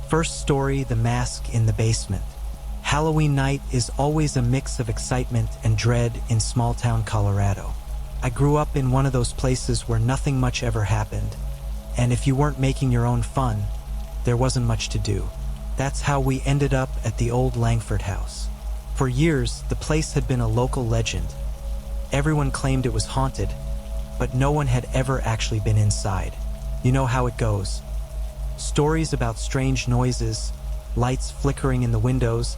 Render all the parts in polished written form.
First story, the mask in the basement. Halloween night is always a mix of excitement and dread in small-town Colorado. I grew up in one of those places where nothing much ever happened, and if you weren't making your own fun, there wasn't much to do. That's how we ended up at the old Langford house. For years, the place had been a local legend. Everyone claimed it was haunted, but no one had ever actually been inside. You know how it goes. Stories about strange noises, lights flickering in the windows,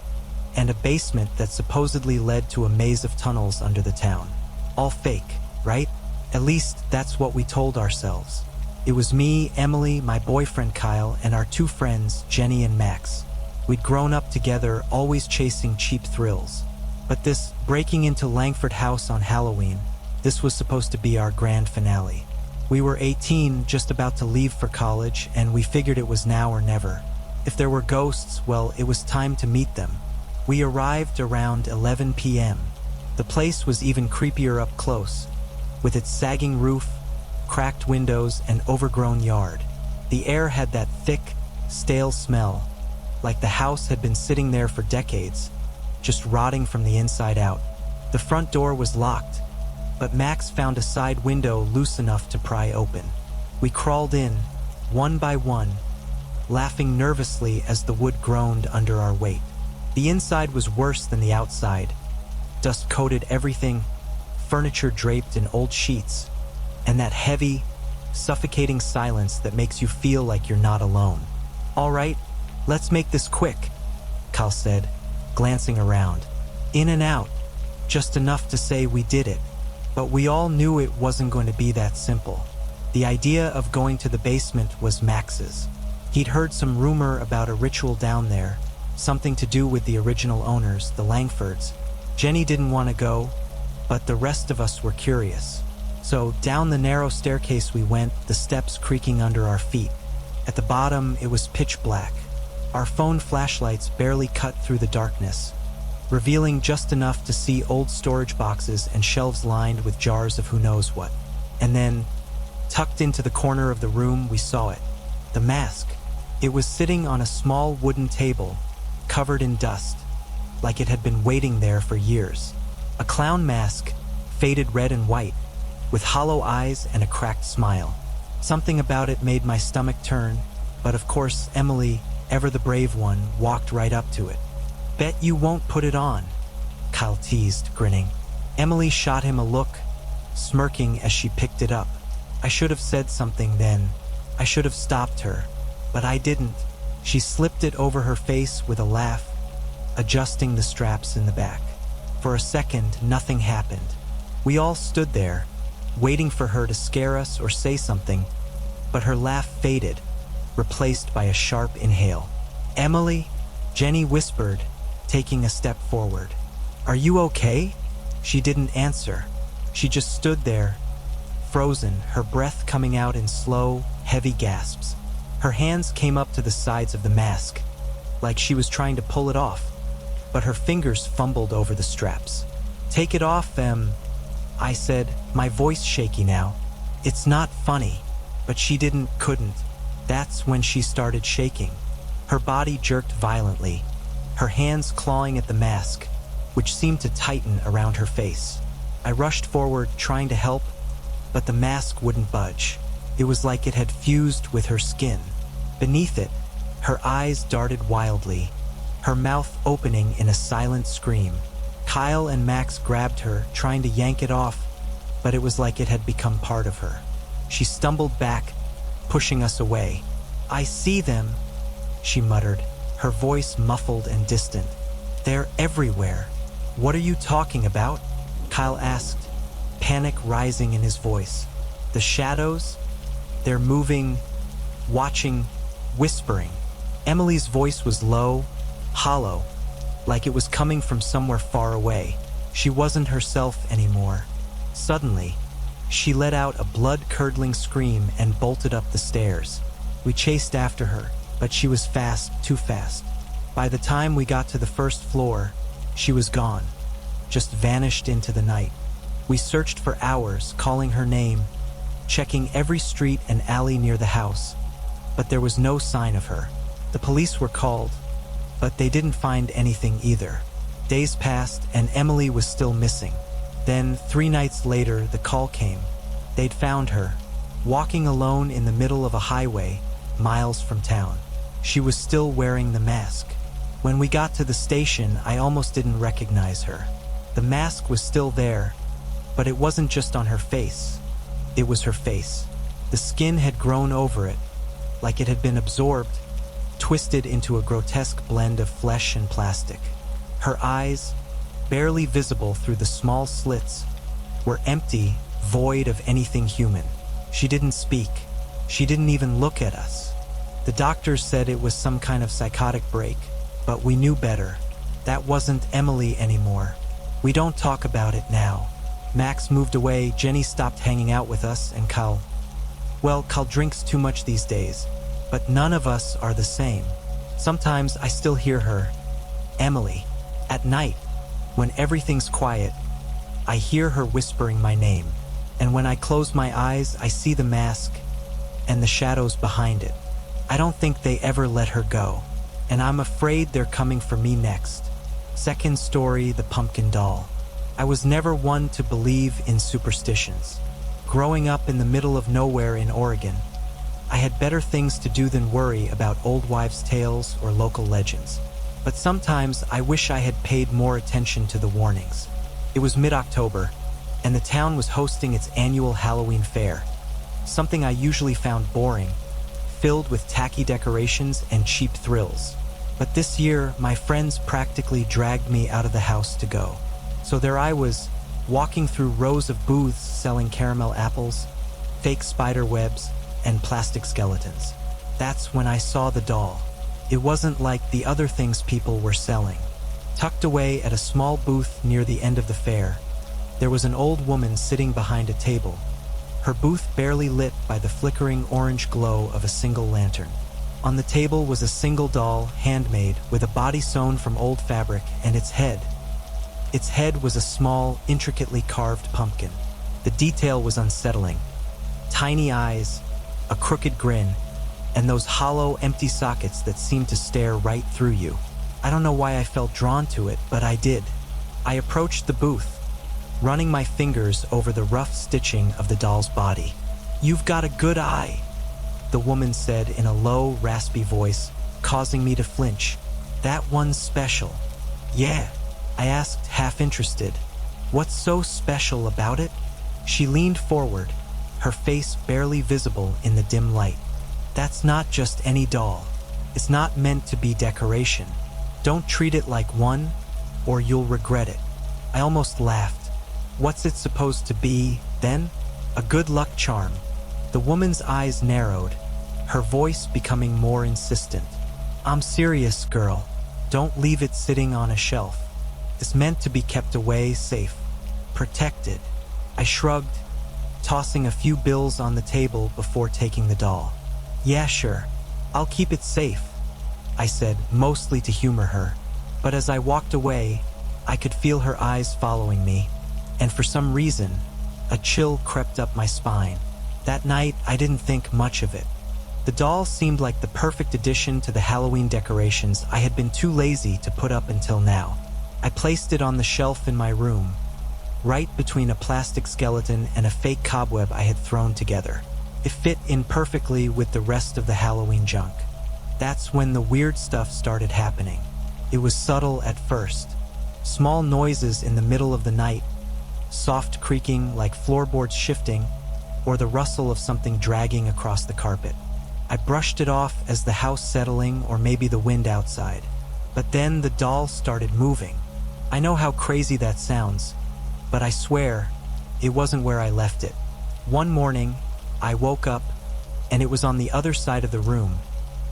and a basement that supposedly led to a maze of tunnels under the town. All fake, right? At least that's what we told ourselves. It was me, Emily, my boyfriend Kyle, and our two friends, Jenny and Max. We'd grown up together, always chasing cheap thrills. But this breaking into Langford House on Halloween, this was supposed to be our grand finale. We were 18, just about to leave for college, and we figured it was now or never. If there were ghosts, well, it was time to meet them. We arrived around 11 p.m. The place was even creepier up close, with its sagging roof, cracked windows, and overgrown yard. The air had that thick, stale smell, like the house had been sitting there for decades, just rotting from the inside out. The front door was locked, but Max found a side window loose enough to pry open. We crawled in, one by one, laughing nervously as the wood groaned under our weight. The inside was worse than the outside. Dust coated everything, furniture draped in old sheets, and that heavy, suffocating silence that makes you feel like you're not alone. "All right, let's make this quick," Kyle said, glancing around. In and out, just enough to say we did it. But we all knew it wasn't going to be that simple. The idea of going to the basement was Max's. He'd heard some rumor about a ritual down there, something to do with the original owners, the Langfords. Jenny didn't want to go, but the rest of us were curious. So down the narrow staircase we went, the steps creaking under our feet. At the bottom, it was pitch black. Our phone flashlights barely cut through the darkness, revealing just enough to see old storage boxes and shelves lined with jars of who knows what. And then, tucked into the corner of the room, we saw it. The mask. It was sitting on a small wooden table, covered in dust, like it had been waiting there for years. A clown mask, faded red and white, with hollow eyes and a cracked smile. Something about it made my stomach turn, but of course Emily, ever the brave one, walked right up to it. "Bet you won't put it on," Kyle teased, grinning. Emily shot him a look, smirking as she picked it up. I should have said something then. I should have stopped her, but I didn't. She slipped it over her face with a laugh, adjusting the straps in the back. For a second, nothing happened. We all stood there, waiting for her to scare us or say something, but her laugh faded, replaced by a sharp inhale. "Emily?" Jenny whispered, taking a step forward. "Are you okay?" She didn't answer. She just stood there, frozen, her breath coming out in slow, heavy gasps. Her hands came up to the sides of the mask, like she was trying to pull it off, but her fingers fumbled over the straps. "Take it off, I said, my voice shaky now. "It's not funny," but she couldn't. That's when she started shaking. Her body jerked violently, her hands clawing at the mask, which seemed to tighten around her face. I rushed forward, trying to help, but the mask wouldn't budge. It was like it had fused with her skin. Beneath it, her eyes darted wildly, her mouth opening in a silent scream. Kyle and Max grabbed her, trying to yank it off, but it was like it had become part of her. She stumbled back, pushing us away. "I see them," she muttered, her voice muffled and distant. "They're everywhere." "What are you talking about?" Kyle asked, panic rising in his voice. "The shadows? They're moving, watching, whispering." Emily's voice was low, hollow, like it was coming from somewhere far away. She wasn't herself anymore. Suddenly, she let out a blood-curdling scream and bolted up the stairs. We chased after her, but she was fast, too fast. By the time we got to the first floor, she was gone, just vanished into the night. We searched for hours, calling her name, checking every street and alley near the house, but there was no sign of her. The police were called, but they didn't find anything either. Days passed and Emily was still missing. Then, 3 nights later, the call came. They'd found her, walking alone in the middle of a highway, miles from town. She was still wearing the mask. When we got to the station, I almost didn't recognize her. The mask was still there, but it wasn't just on her face. It was her face. The skin had grown over it, like it had been absorbed, twisted into a grotesque blend of flesh and plastic. Her eyes, barely visible through the small slits, were empty, void of anything human. She didn't speak. She didn't even look at us. The doctors said it was some kind of psychotic break, but we knew better. That wasn't Emily anymore. We don't talk about it now. Max moved away, Jenny stopped hanging out with us, and Carl drinks too much these days, but none of us are the same. Sometimes I still hear her, Emily. At night, when everything's quiet, I hear her whispering my name. And when I close my eyes, I see the mask and the shadows behind it. I don't think they ever let her go, and I'm afraid they're coming for me next. Second story, the pumpkin doll. I was never one to believe in superstitions. Growing up in the middle of nowhere in Oregon, I had better things to do than worry about old wives' tales or local legends. But sometimes I wish I had paid more attention to the warnings. It was mid-October, and the town was hosting its annual Halloween fair, something I usually found boring, filled with tacky decorations and cheap thrills. But this year, my friends practically dragged me out of the house to go. So there I was, walking through rows of booths selling caramel apples, fake spider webs, and plastic skeletons. That's when I saw the doll. It wasn't like the other things people were selling. Tucked away at a small booth near the end of the fair, there was an old woman sitting behind a table, her booth barely lit by the flickering orange glow of a single lantern. On the table was a single doll, handmade, with a body sewn from old fabric, and its head. Its head was a small, intricately carved pumpkin. The detail was unsettling. Tiny eyes, a crooked grin, and those hollow, empty sockets that seemed to stare right through you. I don't know why I felt drawn to it, but I did. I approached the booth, running my fingers over the rough stitching of the doll's body. "You've got a good eye," the woman said in a low, raspy voice, causing me to flinch. "That one's special." "Yeah," I asked, half interested. "What's so special about it?" She leaned forward, her face barely visible in the dim light. "That's not just any doll. It's not meant to be decoration. Don't treat it like one, or you'll regret it." I almost laughed. "What's it supposed to be, then?" "A good luck charm." The woman's eyes narrowed, her voice becoming more insistent. "I'm serious, girl. Don't leave it sitting on a shelf. It's meant to be kept away, safe, protected." I shrugged, tossing a few bills on the table before taking the doll. "Yeah, sure. I'll keep it safe," I said, mostly to humor her. But as I walked away, I could feel her eyes following me, and for some reason, a chill crept up my spine. That night, I didn't think much of it. The doll seemed like the perfect addition to the Halloween decorations I had been too lazy to put up until now. I placed it on the shelf in my room, right between a plastic skeleton and a fake cobweb I had thrown together. It fit in perfectly with the rest of the Halloween junk. That's when the weird stuff started happening. It was subtle at first. Small noises in the middle of the night, soft creaking like floorboards shifting, or the rustle of something dragging across the carpet. I brushed it off as the house settling or maybe the wind outside. But then the doll started moving. I know how crazy that sounds, but I swear it wasn't where I left it. One morning, I woke up, and it was on the other side of the room,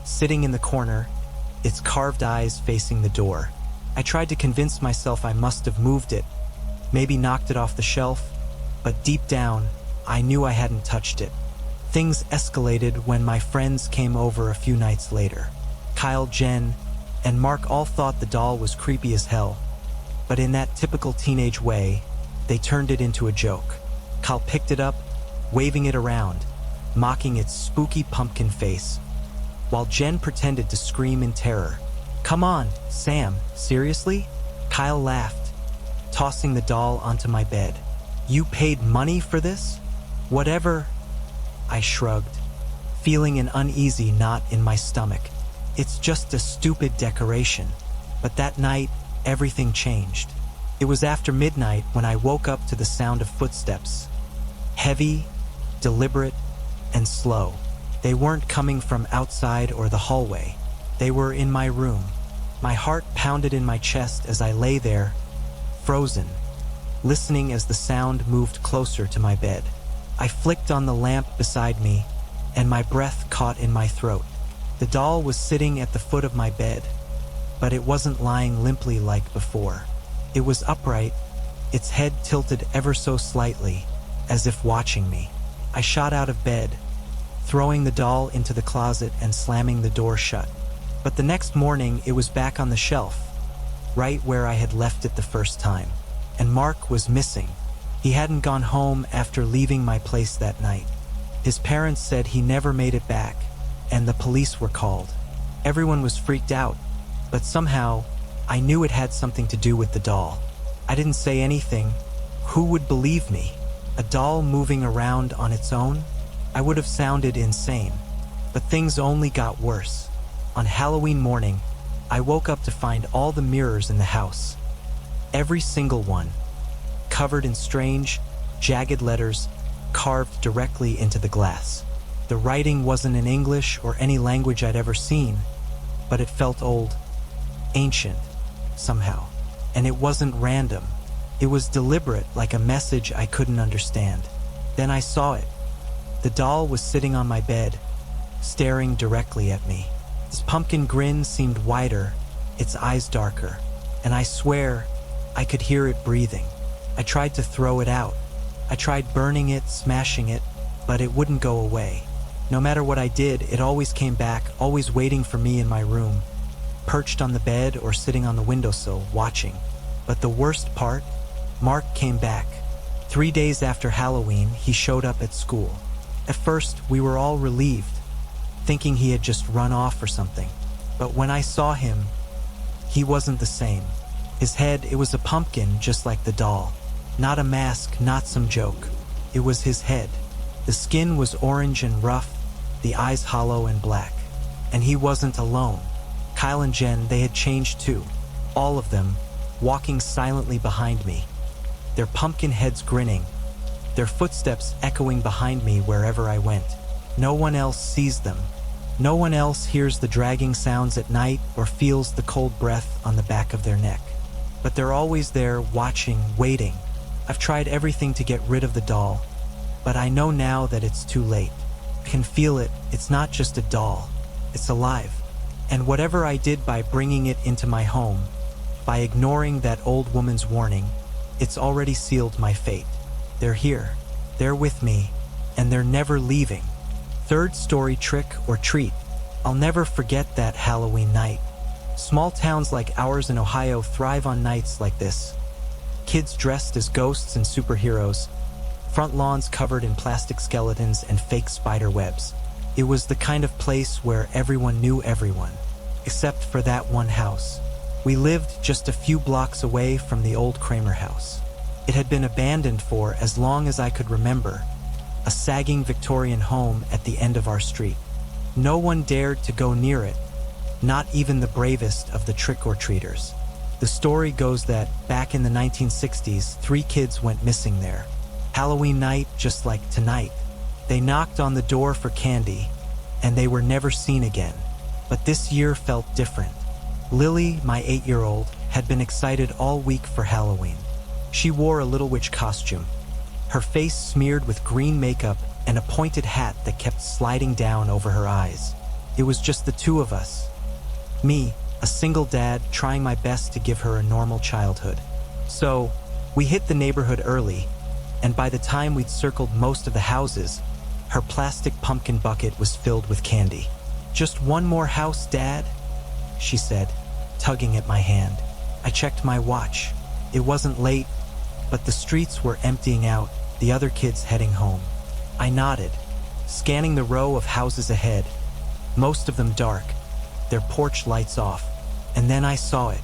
sitting in the corner, its carved eyes facing the door. I tried to convince myself I must have moved it, maybe knocked it off the shelf, but deep down, I knew I hadn't touched it. Things escalated when my friends came over a few nights later. Kyle, Jen, and Mark all thought the doll was creepy as hell, but in that typical teenage way, they turned it into a joke. Kyle picked it up, waving it around, mocking its spooky pumpkin face. while Jen pretended to scream in terror. "Come on, Sam, seriously?" Kyle laughed, tossing the doll onto my bed. "You paid money for this?" "Whatever," I shrugged, feeling an uneasy knot in my stomach. "It's just a stupid decoration." But that night, everything changed. It was after midnight when I woke up to the sound of footsteps. Heavy, deliberate, and slow. They weren't coming from outside or the hallway. They were in my room. My heart pounded in my chest as I lay there, frozen, listening as the sound moved closer to my bed. I flicked on the lamp beside me, and my breath caught in my throat. The doll was sitting at the foot of my bed, but it wasn't lying limply like before. It was upright, its head tilted ever so slightly, as if watching me. I shot out of bed, throwing the doll into the closet and slamming the door shut. But the next morning, it was back on the shelf, right where I had left it the first time. And Mark was missing. He hadn't gone home after leaving my place that night. His parents said he never made it back, and the police were called. Everyone was freaked out, but somehow, I knew it had something to do with the doll. I didn't say anything. Who would believe me? A doll moving around on its own? I would have sounded insane. But things only got worse. On Halloween morning, I woke up to find all the mirrors in the house. Every single one, covered in strange, jagged letters carved directly into the glass. The writing wasn't in English or any language I'd ever seen, but it felt old, ancient, somehow. And it wasn't random. It was deliberate, like a message I couldn't understand. Then I saw it. The doll was sitting on my bed, staring directly at me. Its pumpkin grin seemed wider, its eyes darker, and I swear I could hear it breathing. I tried to throw it out. I tried burning it, smashing it, but it wouldn't go away. No matter what I did, it always came back, always waiting for me in my room, perched on the bed or sitting on the windowsill, watching. But the worst part, Mark came back. 3 days after Halloween, he showed up at school. At first, we were all relieved, thinking he had just run off or something. But when I saw him, he wasn't the same. His head, it was a pumpkin just like the doll. Not a mask, not some joke. It was his head. The skin was orange and rough, the eyes hollow and black. And he wasn't alone. Kyle and Jen, they had changed too. All of them, walking silently behind me, their pumpkin heads grinning, their footsteps echoing behind me wherever I went. No one else sees them. No one else hears the dragging sounds at night or feels the cold breath on the back of their neck. But they're always there, watching, waiting. I've tried everything to get rid of the doll, but I know now that it's too late. I can feel it. It's not just a doll. It's alive. And whatever I did by bringing it into my home, by ignoring that old woman's warning, it's already sealed my fate. They're here. They're with me, and they're never leaving. Third story, trick or treat. I'll never forget that Halloween night. Small towns like ours in Ohio thrive on nights like this. Kids dressed as ghosts and superheroes, front lawns covered in plastic skeletons and fake spider webs. It was the kind of place where everyone knew everyone, except for that one house. We lived just a few blocks away from the old Kramer house. It had been abandoned for as long as I could remember, a sagging Victorian home at the end of our street. No one dared to go near it, not even the bravest of the trick-or-treaters. The story goes that, back in the 1960s, 3 kids went missing there. Halloween night, just like tonight. They knocked on the door for candy, and they were never seen again. But this year felt different. Lily, my 8-year-old, had been excited all week for Halloween. She wore a Little Witch costume, her face smeared with green makeup and a pointed hat that kept sliding down over her eyes. It was just the two of us. Me, a single dad, trying my best to give her a normal childhood. So, we hit the neighborhood early, and by the time we'd circled most of the houses, her plastic pumpkin bucket was filled with candy. "Just one more house, Dad?" she said, tugging at my hand. I checked my watch. It wasn't late, but the streets were emptying out, the other kids heading home. I nodded, scanning the row of houses ahead, most of them dark, their porch lights off. And then I saw it,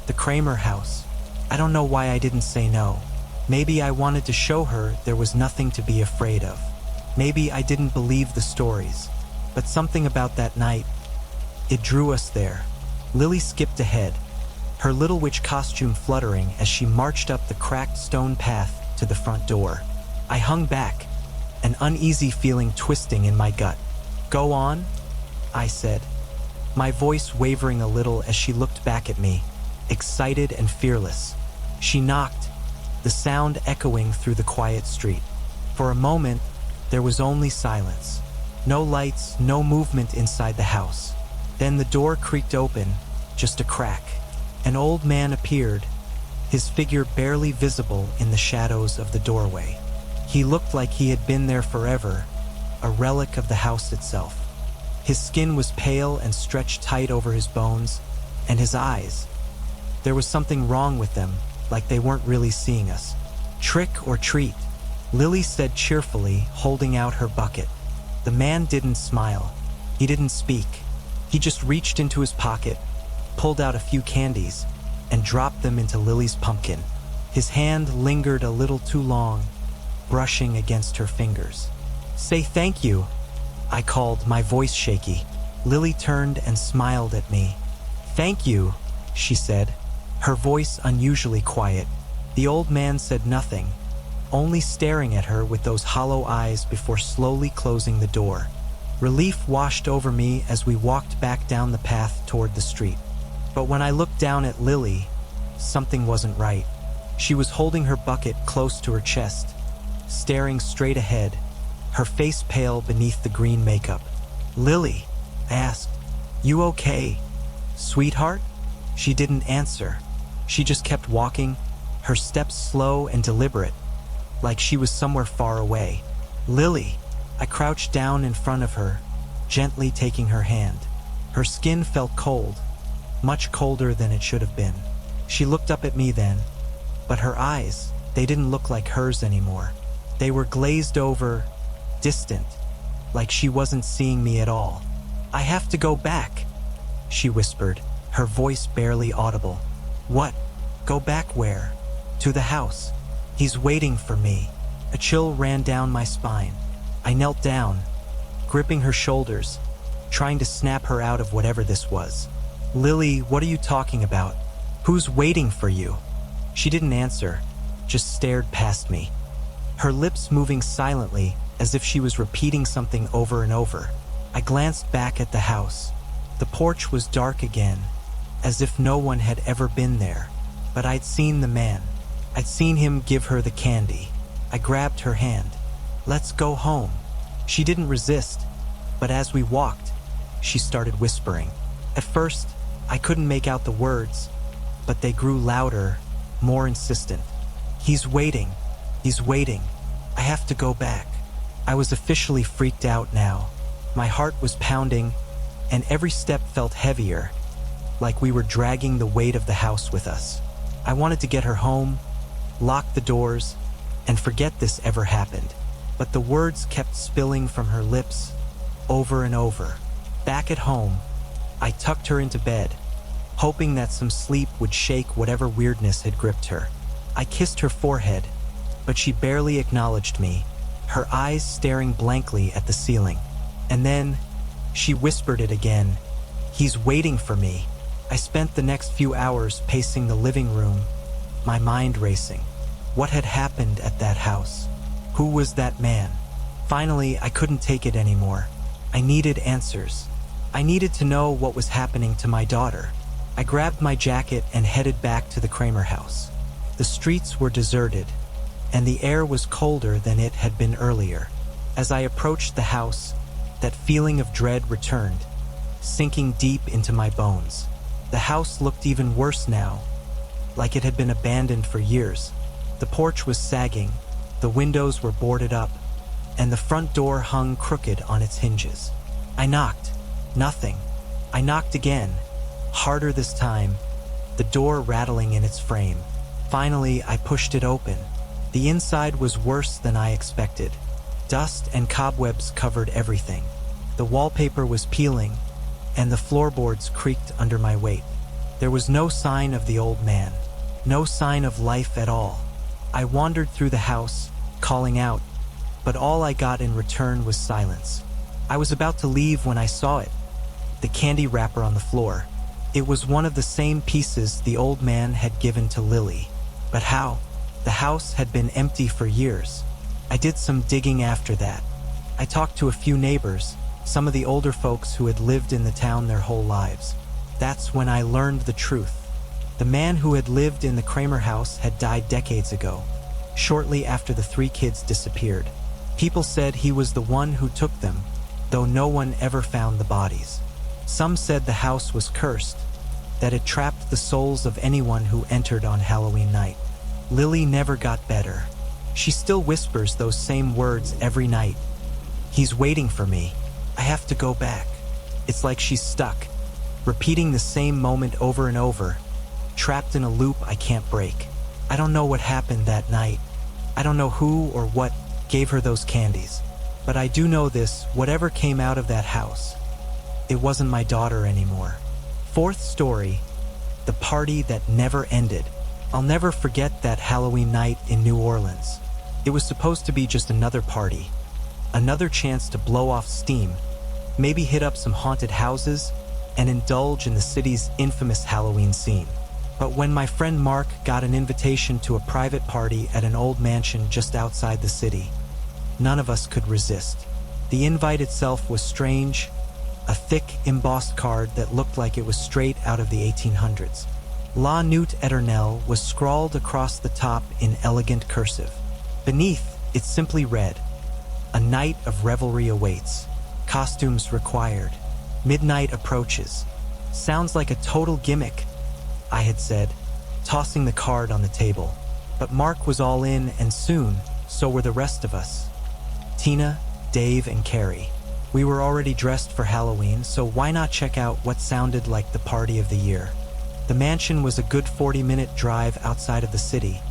the Kramer house. I don't know why I didn't say no. Maybe I wanted to show her there was nothing to be afraid of. Maybe I didn't believe the stories. But something about that night, it drew us there. Lily skipped ahead, her little witch costume fluttering as she marched up the cracked stone path to the front door. I hung back, an uneasy feeling twisting in my gut. "Go on," I said, my voice wavering a little as she looked back at me, excited and fearless. She knocked, the sound echoing through the quiet street. For a moment, there was only silence. No lights, no movement inside the house. Then the door creaked open, just a crack. An old man appeared, his figure barely visible in the shadows of the doorway. He looked like he had been there forever, a relic of the house itself. His skin was pale and stretched tight over his bones, and his eyes, there was something wrong with them, like they weren't really seeing us. "Trick or treat," Lily said cheerfully, holding out her bucket. The man didn't smile. He didn't speak. He just reached into his pocket, pulled out a few candies, and dropped them into Lily's pumpkin. His hand lingered a little too long, brushing against her fingers. "Say thank you," I called, my voice shaky. Lily turned and smiled at me. "Thank you," she said, her voice unusually quiet. The old man said nothing, only staring at her with those hollow eyes before slowly closing the door. Relief washed over me as we walked back down the path toward the street. But when I looked down at Lily, something wasn't right. She was holding her bucket close to her chest, staring straight ahead, her face pale beneath the green makeup. "Lily," I asked, "you okay, sweetheart?" She didn't answer. She just kept walking, her steps slow and deliberate, like she was somewhere far away. "Lily," I crouched down in front of her, gently taking her hand. Her skin felt cold, much colder than it should have been. She looked up at me then, but her eyes, they didn't look like hers anymore. They were glazed over, distant, like she wasn't seeing me at all. "I have to go back," she whispered, her voice barely audible. "What? Go back where?" "To the house. He's waiting for me." A chill ran down my spine. I knelt down, gripping her shoulders, trying to snap her out of whatever this was. "Lily, what are you talking about? Who's waiting for you?" She didn't answer, just stared past me, her lips moving silently as if she was repeating something over and over. I glanced back at the house. The porch was dark again, as if no one had ever been there. But I'd seen the man. I'd seen him give her the candy. I grabbed her hand. "Let's go home." She didn't resist, but as we walked, she started whispering. At first, I couldn't make out the words, but they grew louder, more insistent. "He's waiting. He's waiting. I have to go back." I was officially freaked out now. My heart was pounding, and every step felt heavier, like we were dragging the weight of the house with us. I wanted to get her home, lock the doors, and forget this ever happened. But the words kept spilling from her lips, over and over. Back at home, I tucked her into bed, hoping that some sleep would shake whatever weirdness had gripped her. I kissed her forehead, but she barely acknowledged me, her eyes staring blankly at the ceiling. And then, she whispered it again. "He's waiting for me." I spent the next few hours pacing the living room, my mind racing. What had happened at that house? Who was that man? Finally, I couldn't take it anymore. I needed answers. I needed to know what was happening to my daughter. I grabbed my jacket and headed back to the Kramer house. The streets were deserted, and the air was colder than it had been earlier. As I approached the house, that feeling of dread returned, sinking deep into my bones. The house looked even worse now, like it had been abandoned for years. The porch was sagging, the windows were boarded up, and the front door hung crooked on its hinges. I knocked. Nothing. I knocked again, harder this time, the door rattling in its frame. Finally, I pushed it open. The inside was worse than I expected. Dust and cobwebs covered everything. The wallpaper was peeling, and the floorboards creaked under my weight. There was no sign of the old man, no sign of life at all. I wandered through the house, calling out, but all I got in return was silence. I was about to leave when I saw it, the candy wrapper on the floor. It was one of the same pieces the old man had given to Lily. But how? The house had been empty for years. I did some digging after that. I talked to a few neighbors, some of the older folks who had lived in the town their whole lives. That's when I learned the truth. The man who had lived in the Kramer house had died decades ago, shortly after the 3 kids disappeared. People said he was the one who took them, though no one ever found the bodies. Some said the house was cursed, that it trapped the souls of anyone who entered on Halloween night. Lily never got better. She still whispers those same words every night. He's waiting for me. I have to go back. It's like she's stuck, repeating the same moment over and over, trapped in a loop I can't break. I don't know what happened that night. I don't know who or what gave her those candies. But I do know this, whatever came out of that house, it wasn't my daughter anymore. 4th story, the party that never ended. I'll never forget that Halloween night in New Orleans. It was supposed to be just another party, another chance to blow off steam, maybe hit up some haunted houses, and indulge in the city's infamous Halloween scene. But when my friend Mark got an invitation to a private party at an old mansion just outside the city, none of us could resist. The invite itself was strange, a thick, embossed card that looked like it was straight out of the 1800s. La Nuit Eternelle was scrawled across the top in elegant cursive. Beneath, it simply read, "A night of revelry awaits. Costumes required. Midnight approaches." Sounds like a total gimmick, I had said, tossing the card on the table. But Mark was all in, and soon, so were the rest of us. Tina, Dave, and Carrie. We were already dressed for Halloween, so why not check out what sounded like the party of the year? The mansion was a good 40-minute drive outside of the city,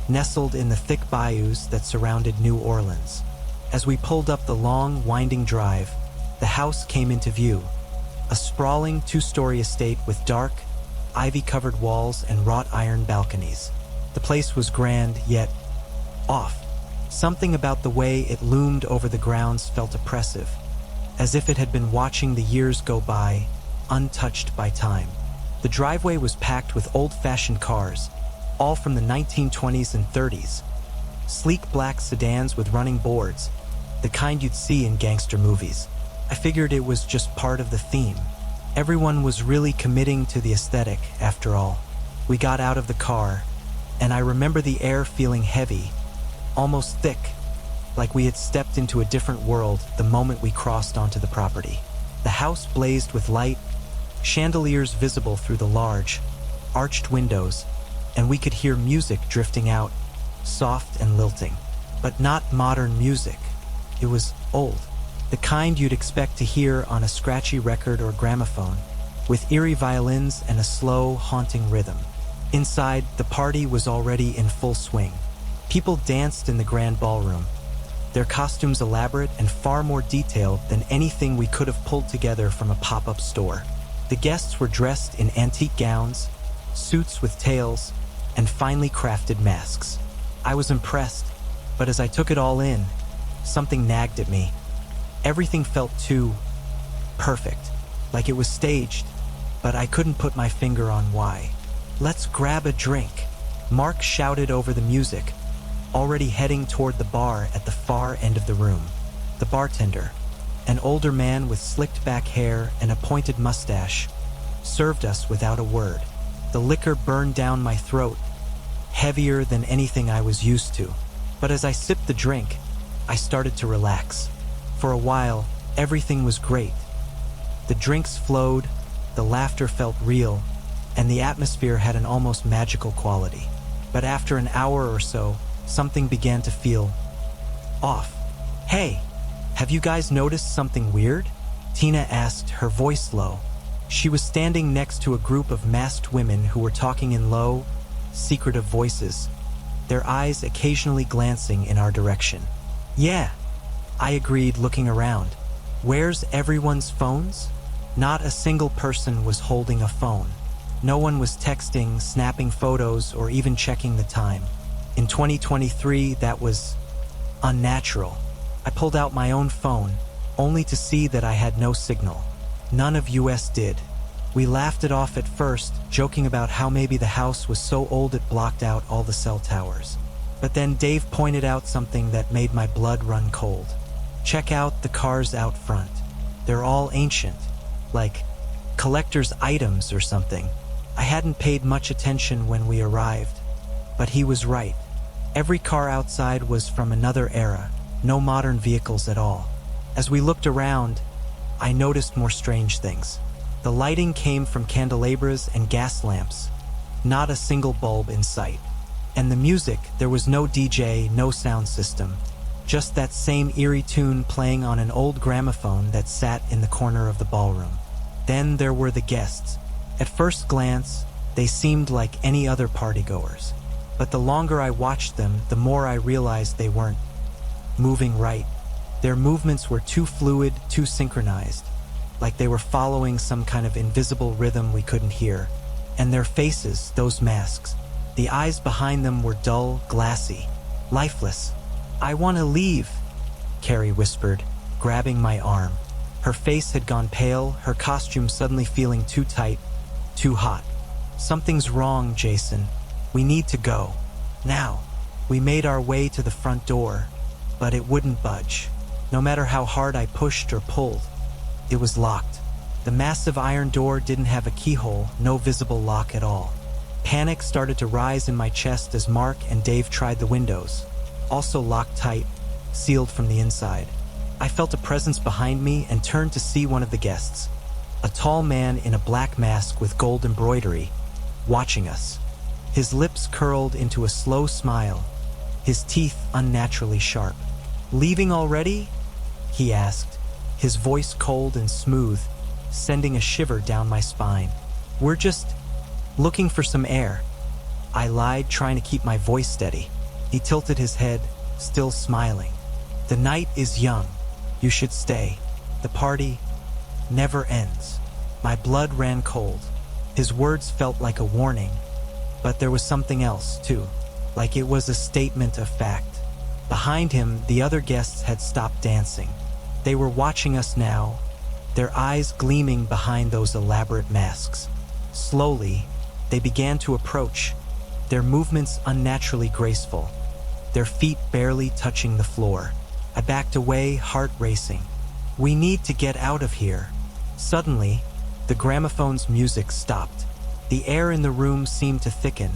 nestled in the thick bayous that surrounded New Orleans. As we pulled up the long, winding drive, the house came into view, a sprawling 2-story estate with dark, ivy-covered walls and wrought iron balconies. The place was grand, yet off. Something about the way it loomed over the grounds felt oppressive, as if it had been watching the years go by, untouched by time. The driveway was packed with old-fashioned cars, all from the 1920s and 30s. Sleek black sedans with running boards, the kind you'd see in gangster movies. I figured it was just part of the theme. Everyone was really committing to the aesthetic, after all. We got out of the car, and I remember the air feeling heavy, almost thick, like we had stepped into a different world the moment we crossed onto the property. The house blazed with light, chandeliers visible through the large, arched windows, and we could hear music drifting out, soft and lilting. But not modern music. It was old, the kind you'd expect to hear on a scratchy record or gramophone, with eerie violins and a slow, haunting rhythm. Inside, the party was already in full swing. People danced in the grand ballroom, their costumes elaborate and far more detailed than anything we could have pulled together from a pop-up store. The guests were dressed in antique gowns, suits with tails, and finely crafted masks. I was impressed, but as I took it all in, something nagged at me. Everything felt too perfect, like it was staged, but I couldn't put my finger on why. "Let's grab a drink," Mark shouted over the music, already heading toward the bar at the far end of the room. The bartender, an older man with slicked back hair and a pointed mustache, served us without a word. The liquor burned down my throat, heavier than anything I was used to. But as I sipped the drink, I started to relax. For a while, everything was great. The drinks flowed, the laughter felt real, and the atmosphere had an almost magical quality. But after an hour or so, something began to feel off. "Hey, have you guys noticed something weird?" Tina asked, her voice low. She was standing next to a group of masked women who were talking in low, secretive voices, their eyes occasionally glancing in our direction. "Yeah," I agreed, looking around. Where's everyone's phones? Not a single person was holding a phone. No one was texting, snapping photos, or even checking the time. In 2023, that was unnatural. I pulled out my own phone, only to see that I had no signal. None of US did. We laughed it off at first, joking about how maybe the house was so old it blocked out all the cell towers. But then Dave pointed out something that made my blood run cold. Check out the cars out front. They're all ancient, like collector's items or something. I hadn't paid much attention when we arrived, but he was right. Every car outside was from another era, no modern vehicles at all. As we looked around, I noticed more strange things. The lighting came from candelabras and gas lamps, not a single bulb in sight. And the music, there was no DJ, no sound system, just that same eerie tune playing on an old gramophone that sat in the corner of the ballroom. Then there were the guests. At first glance, they seemed like any other partygoers. But the longer I watched them, the more I realized they weren't moving right. Their movements were too fluid, too synchronized, like they were following some kind of invisible rhythm we couldn't hear. And their faces, those masks, the eyes behind them were dull, glassy, lifeless. "I want to leave," Carrie whispered, grabbing my arm. Her face had gone pale, her costume suddenly feeling too tight, too hot. "Something's wrong, Jason. We need to go. Now." We made our way to the front door, but it wouldn't budge. No matter how hard I pushed or pulled, it was locked. The massive iron door didn't have a keyhole, no visible lock at all. Panic started to rise in my chest as Mark and Dave tried the windows, also locked tight, sealed from the inside. I felt a presence behind me and turned to see one of the guests, a tall man in a black mask with gold embroidery, watching us. His lips curled into a slow smile, his teeth unnaturally sharp. "Leaving already?" he asked, his voice cold and smooth, sending a shiver down my spine. "We're just looking for some air," I lied, trying to keep my voice steady. He tilted his head, still smiling. "The night is young. You should stay. The party never ends." My blood ran cold. His words felt like a warning, but there was something else, too, like it was a statement of fact. Behind him, the other guests had stopped dancing. They were watching us now, their eyes gleaming behind those elaborate masks. Slowly, they began to approach, their movements unnaturally graceful, their feet barely touching the floor. I backed away, heart racing. "We need to get out of here." Suddenly, the gramophone's music stopped. The air in the room seemed to thicken,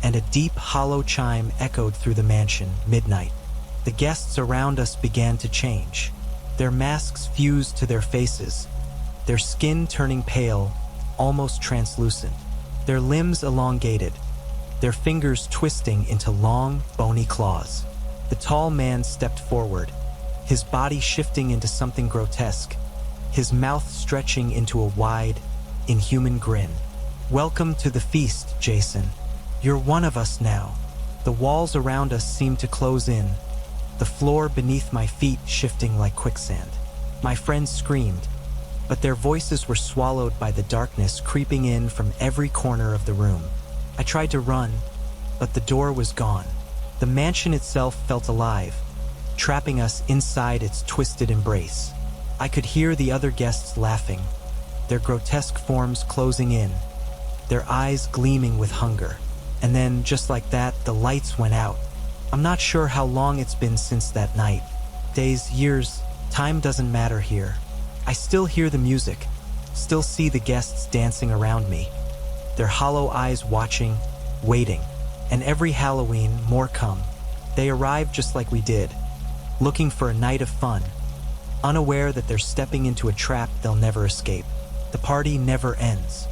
and a deep, hollow chime echoed through the mansion, midnight. The guests around us began to change. Their masks fused to their faces, their skin turning pale, almost translucent, their limbs elongated, their fingers twisting into long, bony claws. The tall man stepped forward, his body shifting into something grotesque, his mouth stretching into a wide, inhuman grin. "Welcome to the feast, Jason. You're one of us now." The walls around us seemed to close in, the floor beneath my feet shifting like quicksand. My friends screamed, but their voices were swallowed by the darkness creeping in from every corner of the room. I tried to run, but the door was gone. The mansion itself felt alive, trapping us inside its twisted embrace. I could hear the other guests laughing, their grotesque forms closing in, their eyes gleaming with hunger. And then, just like that, the lights went out. I'm not sure how long it's been since that night. Days, years, time doesn't matter here. I still hear the music, still see the guests dancing around me, their hollow eyes watching, waiting. And every Halloween, more come. They arrive just like we did, looking for a night of fun, unaware that they're stepping into a trap they'll never escape. The party never ends.